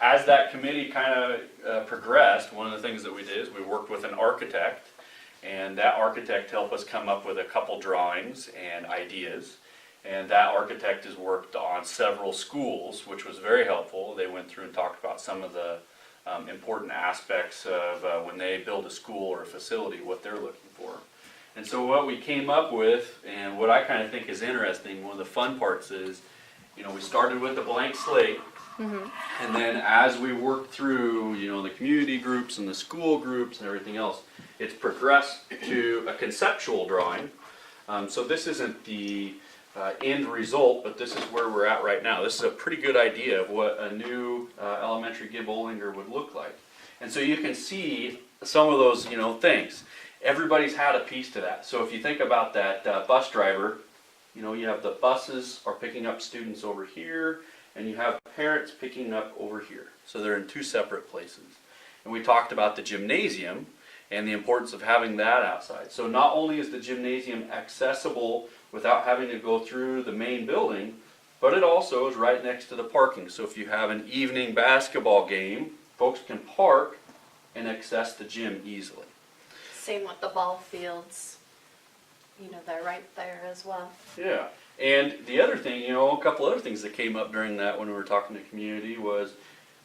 as that committee kind of progressed, one of the things that we did is we worked with an architect, and that architect helped us come up with a couple drawings and ideas. And that architect has worked on several schools, which was very helpful. They went through and talked about some of the important aspects of when they build a school or a facility, what they're looking for. And so what we came up with, and what I kind of think is interesting, one of the fun parts is, you know, we started with a blank slate, and then as we worked through, you know, the community groups and the school groups and everything else, it's progressed to a conceptual drawing. So this isn't the end result, but this is where we're at right now. This is a pretty good idea of what a new elementary Gib Olinger would look like. And so you can see some of those, you know, things. Everybody's had a piece to that. So if you think about that bus driver, you know, you have the buses are picking up students over here, and you have parents picking up over here. So they're in two separate places. And we talked about the gymnasium and the importance of having that outside. So not only is the gymnasium accessible without having to go through the main building, but it also is right next to the parking. So if you have an evening basketball game, folks can park and access the gym easily. Same with the ball fields. You know, they're right there as well. Yeah, and the other thing, you know, a couple other things that came up during that when we were talking to community was,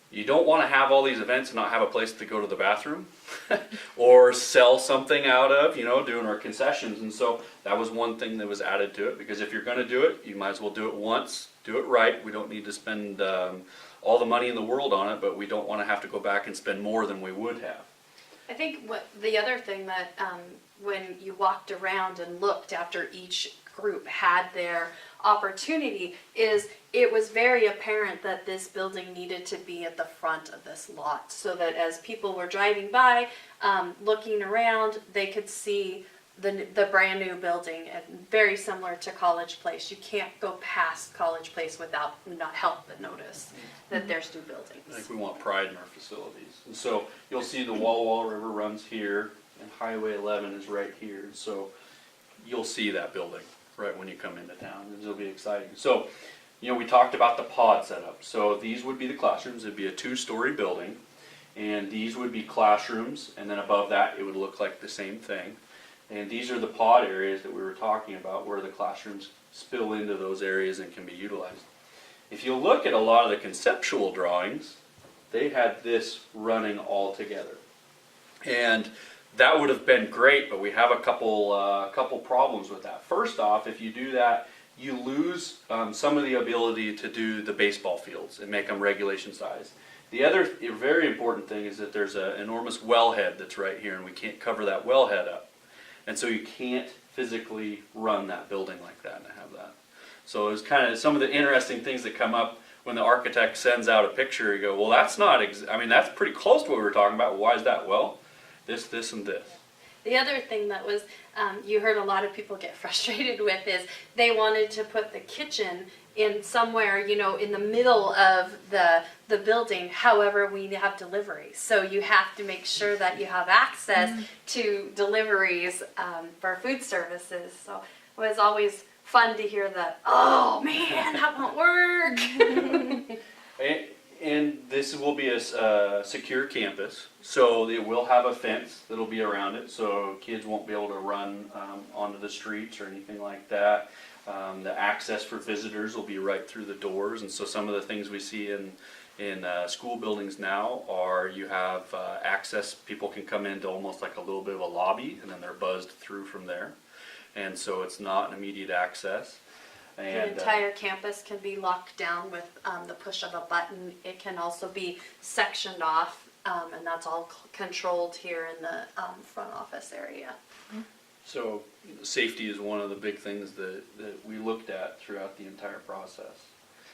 you don't want to have all these events and not have a place to go to the bathroom or sell something out of, you know, doing our concessions. And so that was one thing that was added to it, because if you're going to do it, you might as well do it once, do it right. We don't need to spend all the money in the world on it, but we don't want to have to go back and spend more than we would have. I think what the other thing that when you walked around and looked after each group had their opportunity is it was very apparent that this building needed to be at the front of this lot, so that as people were driving by, looking around, they could see the brand new building, and very similar to College Place. You can't go past College Place without not help but notice that there's new buildings. I think we want pride in our facilities. And so you'll see the Walla Walla River runs here, and Highway 11 is right here. So you'll see that building right when you come into town. It'll be exciting. So, you know, we talked about the pod setup. So these would be the classrooms. It'd be a 2-story building, and these would be classrooms, and then above that it would look like the same thing. And these are the pod areas that we were talking about, where the classrooms spill into those areas and can be utilized. If you look at a lot of the conceptual drawings, they had this running all together. And that would have been great, but we have a couple problems with that. First off, if you do that, you lose some of the ability to do the baseball fields and make them regulation size. The other very important thing is that there's an enormous wellhead that's right here, and we can't cover that wellhead up. And so you can't physically run that building like that and have that. So it's kind of some of the interesting things that come up when the architect sends out a picture. You go, well, that's not, I mean, that's pretty close to what we were talking about. Why is that? Well, this, and this. The other thing that was, you heard a lot of people get frustrated with is they wanted to put the kitchen in somewhere, you know, in the middle of the building. However, we have deliveries, so you have to make sure that you have access to deliveries for food services. So it was always fun to hear that, oh man, that won't work. And this will be a secure campus, so it will have a fence that'll be around it, so kids won't be able to run onto the streets or anything like that. The access for visitors will be right through the doors, and so some of the things we see in school buildings now are you have access. People can come into almost like a little bit of a lobby, and then they're buzzed through from there, and so it's not an immediate access. And, the entire campus can be locked down with the push of a button. It can also be sectioned off, and that's all controlled here in the front office area. So safety is one of the big things that we looked at throughout the entire process.